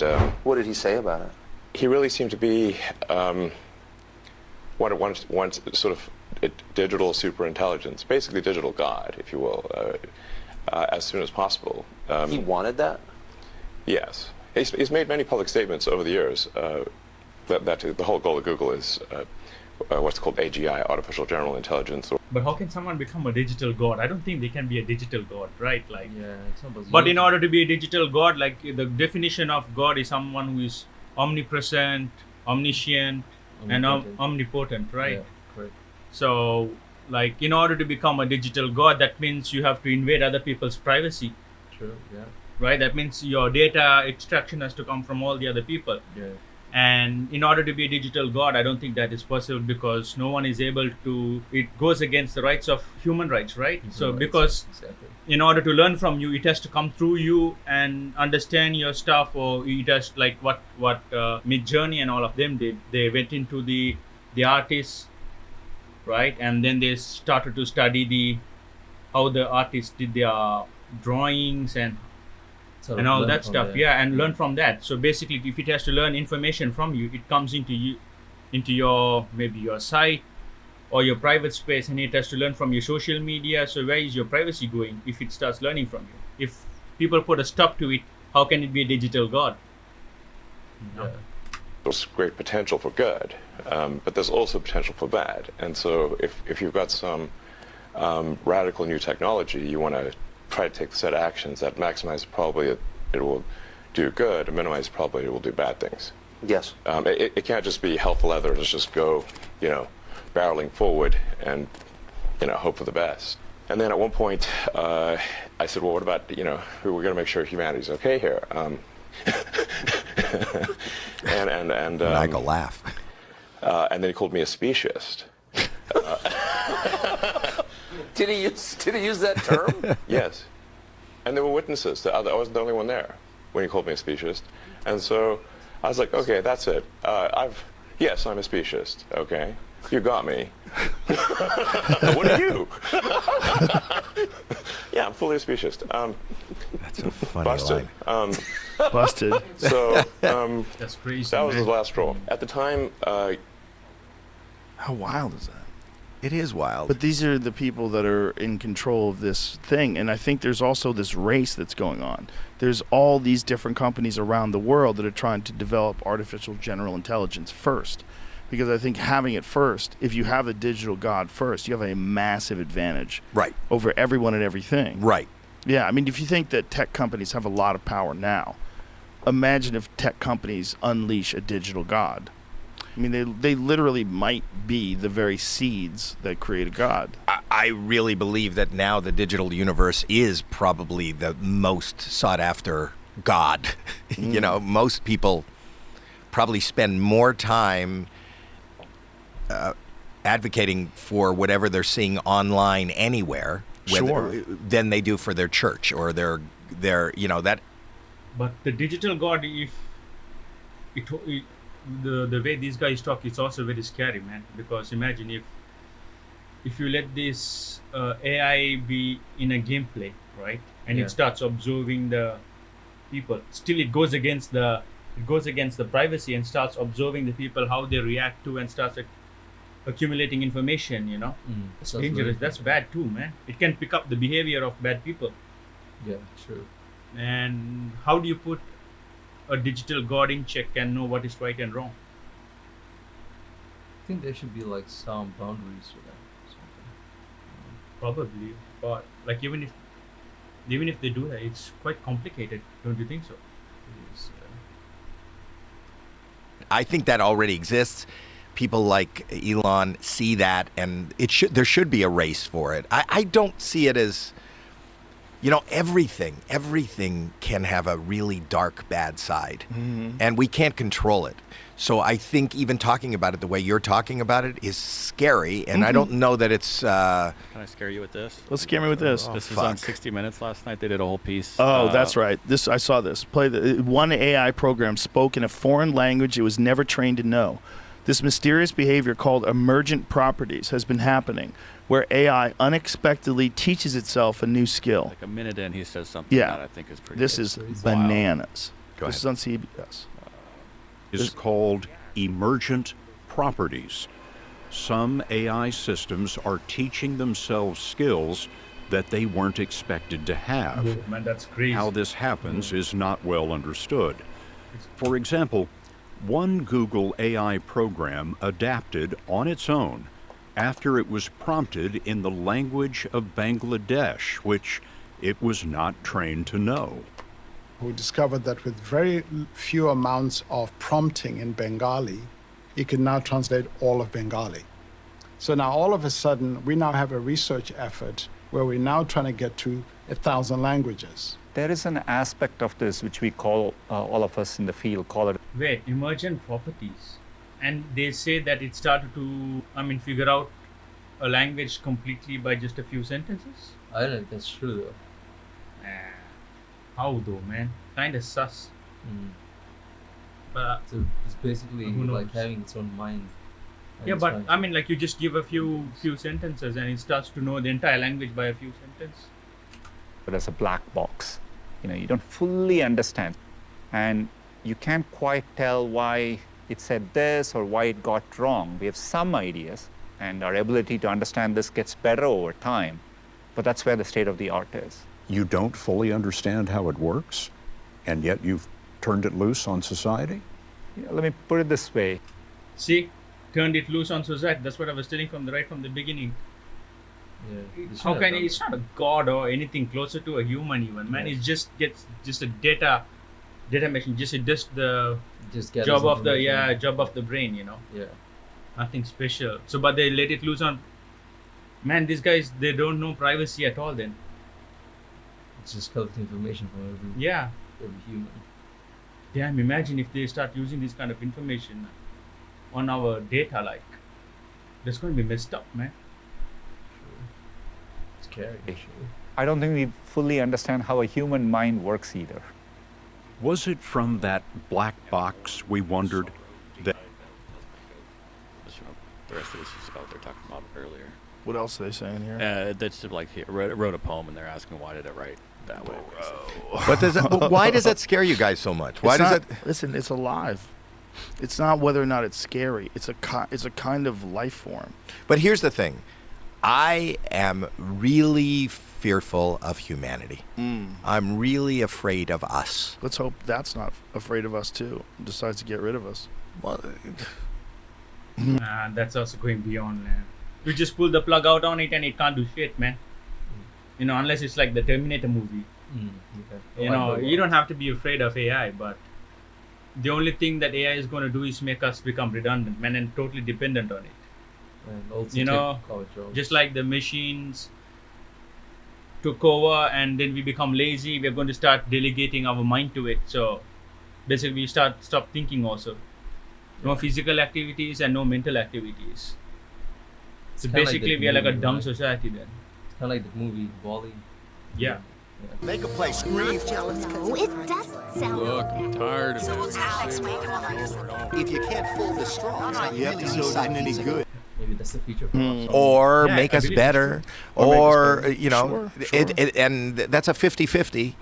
What did he say about it? He really seemed to be one sort of digital superintelligence, basically digital God, if you will, as soon as possible. He wanted that? Yes. He's made many public statements over the years that the whole goal of Google is what's called AGI, Artificial General Intelligence. But how can someone become a digital god? I don't think they can be a digital god, right? Like, Yeah, it's not possible. but in order to be a digital god, like the definition of God is someone who is omnipresent, omniscient, and omnipotent, right? Yeah, correct. So, like, in order to become a digital god, that means you have to invade other people's privacy, True, yeah. right? That means your data extraction has to come from all the other people. Yeah. And in order to be a digital god, I don't think that is possible because no one is able to. It goes against the rights of human rights, right? So Right, because exactly. in order to learn from you, it has to come through you and understand your stuff, or it has like what Midjourney and all of them did. They went into the artists, right, and then they started to study how the artists did their drawings and all that stuff, and learn from that. So basically, if it has to learn information from you, it comes into your maybe your site or your private space, and it has to learn from your social media. So where is your privacy going if it starts learning from you? If people put a stop to it, how can it be a digital god? Yeah. There's great potential for good, but there's also potential for bad. And so if you've got some radical new technology, you want to try to take a set of actions that maximize the probability it will do good and minimize the probability it will do bad things. Yes. It can't just be hell for leather. Let's just go, barreling forward and, hope for the best. And then at one point, I said, well, what about, we're going to make sure humanity's okay here. And Michael laugh. And then he called me a speciesist. Did he use that term? Yes. And there were witnesses. I wasn't the only one there when he called me a speciesist. And so I was like, okay, that's it. Yes, I'm a speciesist. Okay. You got me. What are you? Yeah, I'm fully a speciesist. That's a funny Busted. line. Busted. So That's crazy. that was man. the last straw. At the time, How wild is that? It is wild. But these are the people that are in control of this thing. And I think there's also this race that's going on. There's all these different companies around the world that are trying to develop artificial general intelligence first. Because I think having it first, if you have a digital god first, you have a massive advantage Right. over everyone and everything. Right. Yeah, I mean, if you think that tech companies have a lot of power now, imagine if tech companies unleash a digital god. I mean, they literally might be the very seeds that create a god. I really believe that now the digital universe is probably the most sought after god. Most people probably spend more time advocating for whatever they're seeing online anywhere than they do for their church or their that. But the digital god, if the way these guys talk, it's also very scary, man. Because imagine if you let this AI be in a gameplay, right, and it starts observing the people. Still, it goes against the privacy and starts observing the people, how they react to, and starts accumulating information. It's dangerous. That's bad too, man. It can pick up the behavior of bad people. Yeah, true. And how do you put a digital god in check and know what is right and wrong? I think there should be like some boundaries to that or something. Probably, but like even if they do that, it's quite complicated, don't you think so? It is, I think that already exists. People like Elon see that, and there should be a race for it. I don't see it as, everything can have a really dark, bad side, and we can't control it. So I think even talking about it the way you're talking about it is scary, and I don't know that it's... Can I scare you with this? Let's scare me with this. This was on 60 Minutes last night. They did a whole piece. Oh, that's right. I saw this. One AI program spoke in a foreign language it was never trained to know. This mysterious behavior called emergent properties has been happening, where AI unexpectedly teaches itself a new skill. Like a minute in, he says something Yeah. that I think is pretty This good. is It's bananas. Go This is ahead. on CBS. is called emergent properties. Some AI systems are teaching themselves skills that they weren't expected to have. Man, that's crazy. How this happens is not well understood. For example, one Google AI program adapted on its own after it was prompted in the language of Bangladesh, which it was not trained to know. We discovered that with very few amounts of prompting in Bengali, it can now translate all of Bengali. So now all of a sudden, we now have a research effort where we're now trying to get to 1,000 languages. There is an aspect of this which we call, all of us in the field call it. Wait, emergent properties. And they say that it started to, figure out a language completely by just a few sentences? I don't think that's true though. How though, man? Kinda sus. But So it's basically Who knows? like having its own mind. And yeah, it's but fine. you just give a few sentences and it starts to know the entire language by a few sentences. But as a black box, you don't fully understand, and you can't quite tell why it said this or why it got wrong. We have some ideas, and our ability to understand this gets better over time, but that's where the state of the art is. You don't fully understand how it works, and yet you've turned it loose on society? Let me put it this way. See, turned it loose on society. That's what I was telling from the beginning. Yeah, they should How have can done it's not a god or anything closer to a human even, man. Yeah. It just gets just a data machine. It does the just gathers job of the information. job of the brain, Yeah. Nothing special. So but they let it loose on, man, these guys, they don't know privacy at all then. It's just collecting information from every human. Damn, imagine if they start using this kind of information on our data, like that's going to be messed up, man. It's scary. I don't think we fully understand how a human mind works either. Was it from that black box we wondered that The rest of this is about what they're talking about earlier. What else are they saying here? That's like he wrote a poem and they're asking why did it write that way. What does that, why does that scare you guys so much? Why It's does not- it? Listen, it's alive. It's not whether or not it's scary. It's a kind of life form. But here's the thing. I am really fearful of humanity. I'm really afraid of us. Let's hope that's not afraid of us too and decides to get rid of us. Well, Nah, that's also going beyond, man. You just pull the plug out on it and it can't do shit, man. Unless it's like the Terminator movie. Okay. You don't have to be afraid of AI, but the only thing that AI is going to do is make us become redundant, man, and totally dependent on it. And also You know, take our jobs. Just like the machines took over and then we become lazy, we're going to start delegating our mind to it. So basically we stop thinking also. No physical activities and no mental activities. It's So kinda like basically that we are like a movie, dumb right? society then. It's kind of like the movie Wall-E. Yeah. make a place scream. No, it doesn't sound Look, I'm tired of If you can't fool the straw, the episode isn't any good. Maybe that's the future for us. Or Yeah, make I us believe better, Or make us or better. Sure, sure. and that's a 50-50.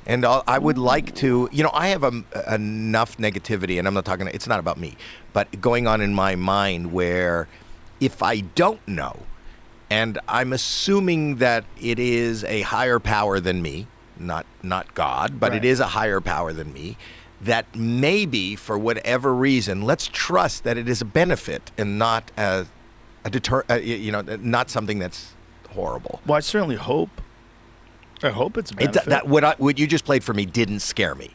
And I would like to, I have enough negativity, and I'm not talking, it's not about me, but going on in my mind where if I don't know, and I'm assuming that it is a higher power than me, not God, but it Right. is a higher power than me, that maybe for whatever reason, let's trust that it is a benefit and not not something that's horrible. Well, I certainly hope. I hope it's a It, benefit. that what you just played for me didn't scare me.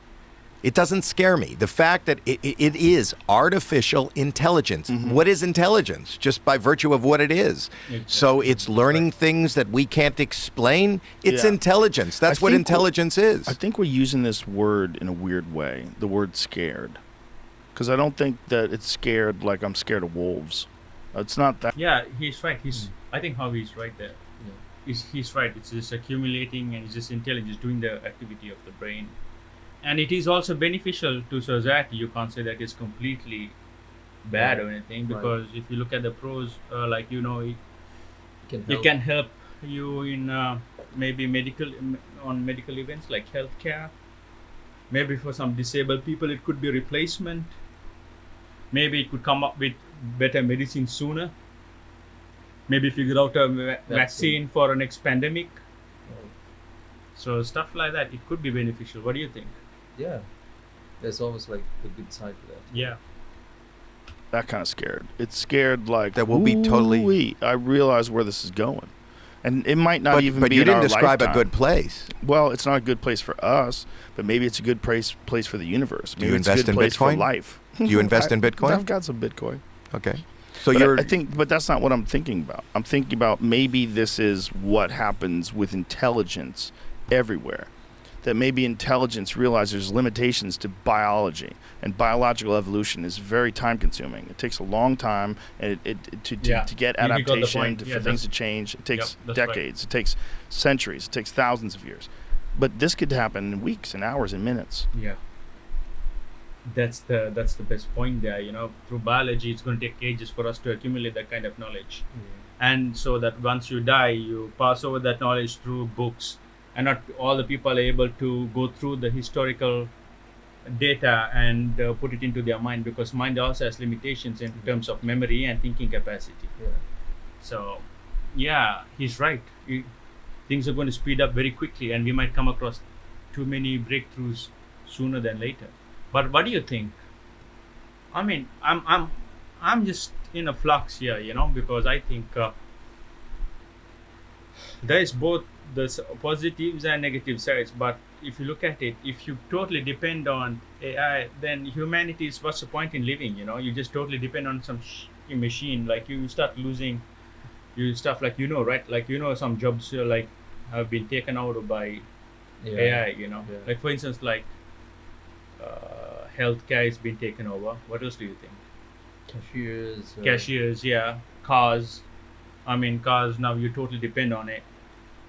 It doesn't scare me. The fact that it is artificial intelligence. What is intelligence? Just by virtue of what it is. So it's learning things that we can't explain. It's Yeah. intelligence. That's I what think intelligence is. I think we're using this word in a weird way, the word scared. Because I don't think that it's scared like I'm scared of wolves. It's not that. Yeah, he's right. I think Howie's right there. Yeah. He's right. It's just accumulating and it's just intelligence doing the activity of the brain. And it is also beneficial to society. You can't say that it's completely bad or anything, Right. because if you look at the pros, Can it help. can help you in maybe medical events like healthcare. Maybe for some disabled people, it could be replacement. Maybe it could come up with better medicine sooner. Maybe figure out a vaccine for a next pandemic. So stuff like that, it could be beneficial. What do you think? Yeah. There's always like the good side to that. Yeah. That kind of scared. It's scared like That will be totally- "Ooh-wee, I realize where this is going, and it might not even But be. you in didn't our describe a lifetime. good place. Well, it's not a good place for us, but maybe it's a good place for the universe. Do Maybe you it's a invest good in place for Bitcoin? life. Do you invest in Bitcoin? I've got some Bitcoin. Okay. So But you're I think, but that's not what I'm thinking about. I'm thinking about maybe this is what happens with intelligence everywhere. That maybe intelligence realizes there's limitations to biology, and biological evolution is very time consuming. It takes a long time, and to get You got the adaptation, point. for Yeah, things that's- to change. It takes that's right. decades. It takes centuries. It takes thousands of years. But this could happen in weeks, and hours, and minutes. Yeah. That's the best point there. Through biology, it's going to take ages for us to accumulate that kind of knowledge, and so that once you die, you pass over that knowledge through books, and not all the people are able to go through the historical data and put it into their mind, because mind also has limitations in terms of memory and thinking capacity. Yeah. So, yeah, he's right. Things are going to speed up very quickly, and we might come across too many breakthroughs sooner than later. But what do you think? I mean, I'm just in a flux here, because I think there is both the positives and negative sides. But if you look at it, if you totally depend on AI, then humanity is, what's the point in living? You just totally depend on some machine. Like you start losing stuff like right? Like some jobs like have been taken over by AI. Like for instance, like healthcare has been taken over. What else do you think? Cashiers. Cashiers, yeah. Cars. I mean, cars now you totally depend on it.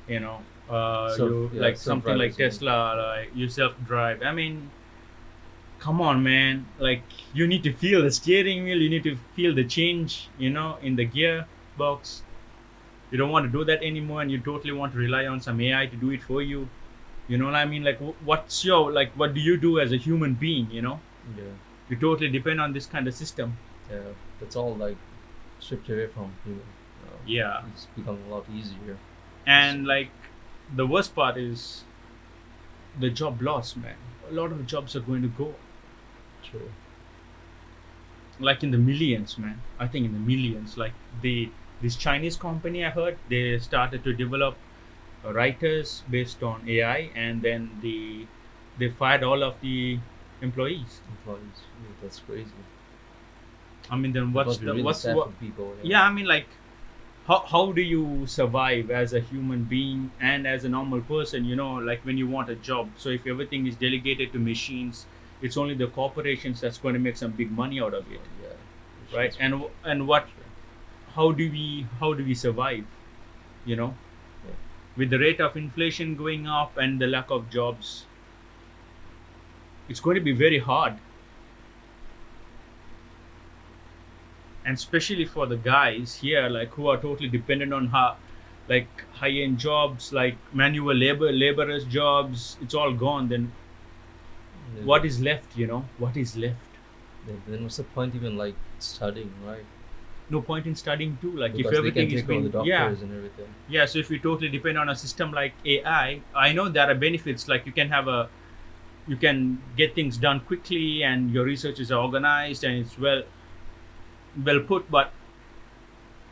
Like something like Tesla, like you self-drive. I mean, come on, man. Like you need to feel the steering wheel. You need to feel the change. In the gear box. You don't want to do that anymore, and you totally want to rely on some AI to do it for you. You know what I mean? Like, what's your what do you do as a human being? Yeah. You totally depend on this kind of system. Yeah. That's all like stripped away from human. Yeah. It's become a lot easier. And like, the worst part is the job loss, man. A lot of jobs are going to go. True. Like in the millions, man. I think in the millions. Like this Chinese company, I heard they started to develop writers based on AI, and then they fired all of the employees. Yeah, that's crazy. I mean, then Must be really sad for people. Yeah, I mean, like, how do you survive as a human being and as a normal person? Like when you want a job. So if everything is delegated to machines, it's only the corporations that's going to make some big money out of it, Yeah. right? And what? How do we survive? With the rate of inflation going up and the lack of jobs, it's going to be very hard. And especially for the guys here, like who are totally dependent on high-end jobs, like manual laborers jobs, it's all gone. Then what is left? What is left? Then what's the point even like studying, right? No point in studying too. Like Because if everything they is can take over being the doctors and everything. Yeah, so if we totally depend on a system like AI, I know there are benefits. Like you can get things done quickly, and your research is organized and it's well put. But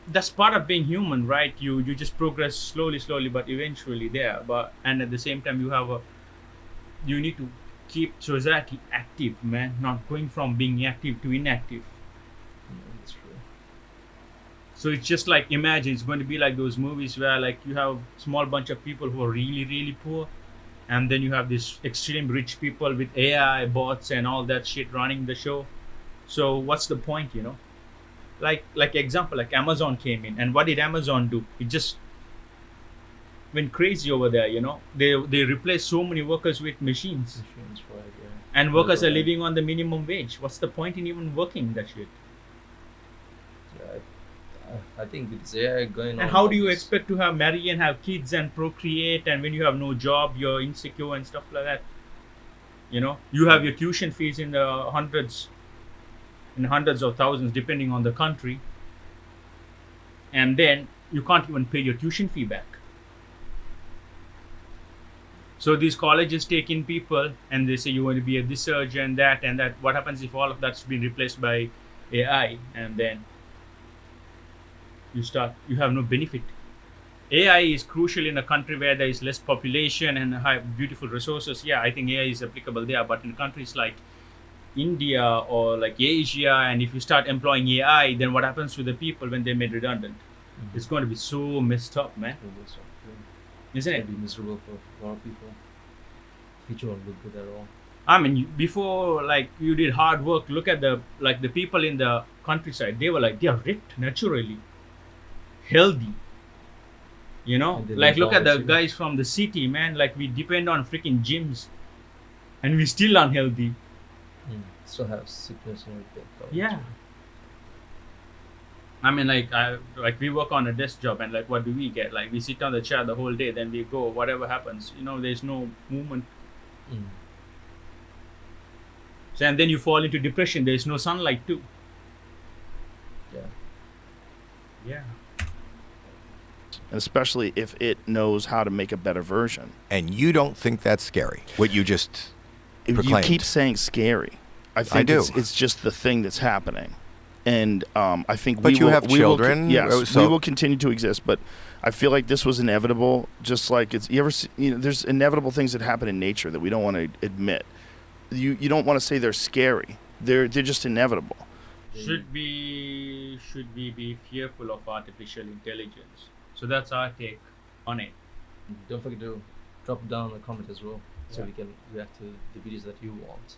that's part of being human, right? You just progress slowly, but eventually there. And at the same time, you need to keep society active, man. Not going from being active to inactive. That's true. So it's just like, imagine it's going to be like those movies where like you have small bunch of people who are really, really poor, and then you have this extreme rich people with AI bots and all that shit running the show. So what's the point, Like example, like Amazon came in, and what did Amazon do? It just went crazy over there, They replaced so many workers with machines. Machines, right, yeah. And workers are living on the minimum wage. What's the point in even working that shit? Yeah, I think it's AI going on. And how do you expect to marry and have kids and procreate, and when you have no job, you're insecure and stuff like that? You know, you have your tuition fees in the hundreds of thousands, depending on the country, and then you can't even pay your tuition fee back. So these colleges take in people and they say you want to be a this surgeon, that and that. What happens if all of that's been replaced by AI, and then you have no benefit. AI is crucial in a country where there is less population and high beautiful resources. Yeah, I think AI is applicable there, but in countries like India or like Asia, and if you start employing AI, then what happens to the people when they're made redundant? It's going to be so messed up, man. Isn't it? It'll be miserable for a lot of people. Future won't look good at all. I mean, before like you did hard work, look at the people in the countryside. They are ripped naturally, healthy. You know, And they like live look at the longer too. guys from the city, man. Like we depend on freaking gyms, and we still unhealthy. Still have sickness and everything. Yeah. I mean, like we work on a desk job, and like what do we get? Like we sit on the chair the whole day, then we go. Whatever happens, you know, there's no movement. So, and then you fall into depression. There's no sunlight too. Yeah. Yeah. Especially if it knows how to make a better version. And you don't think that's scary? What you just You proclaimed. keep saying scary. I think do. It's just the thing that's happening. And I think But you have children, yes, so- we will continue to exist. But I feel like this was inevitable. Just like there's inevitable things that happen in nature that we don't want to admit. You don't want to say they're scary. They're just inevitable. Should we be fearful of artificial intelligence? So that's our take on it. Don't forget to drop down a comment as well, so Yeah. we can react to the videos that you want.